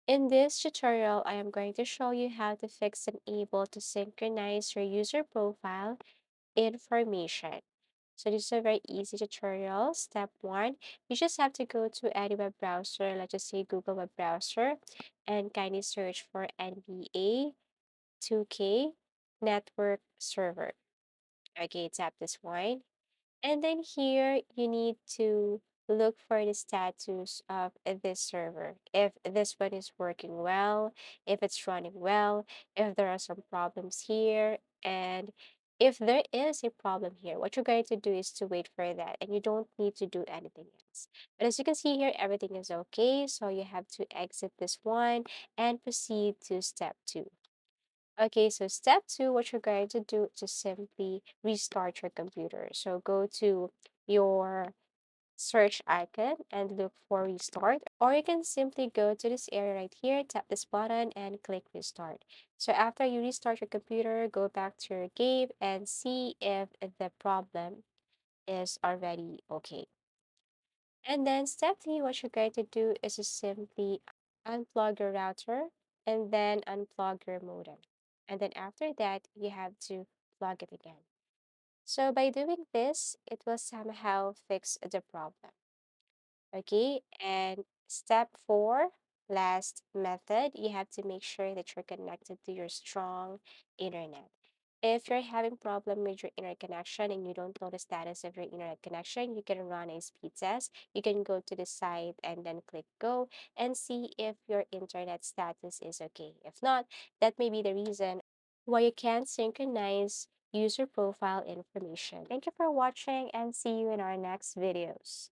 In this tutorial, I am going to show you how to fix and able to synchronize your user profile information. So this is a very easy tutorial. Step one, you just have to go to any web browser, let's just say Google web browser, and kindly search for NBA 2K network server. Okay, tap this one. And then here you need to look for the status of this server. If this one is working well, if it's running well, if there are some problems here, and if there is a problem here, what you're going to do is to wait for that and you don't need to do anything else. But as you can see here, everything is okay. So you have to exit this one and proceed to step two. Okay, so step two, what you're going to do is just simply restart your computer. So go to your search icon and look for restart, or you can simply go to this area right here, tap this button and click restart. So after you restart your computer, go back to your game and see if the problem is already okay. And then step three, what you're going to do is just simply unplug your router and then unplug your modem. And then after that, you have to plug it again. So by doing this, it will somehow fix the problem. Okay, and step four, last method, you have to make sure that you're connected to your strong internet. If you're having problem with your internet connection and you don't know the status of your internet connection, you can run a speed test. You can go to the site and then click go and see if your internet status is okay. If not, that may be the reason why you can't synchronize user profile information. Thank you for watching and see you in our next videos.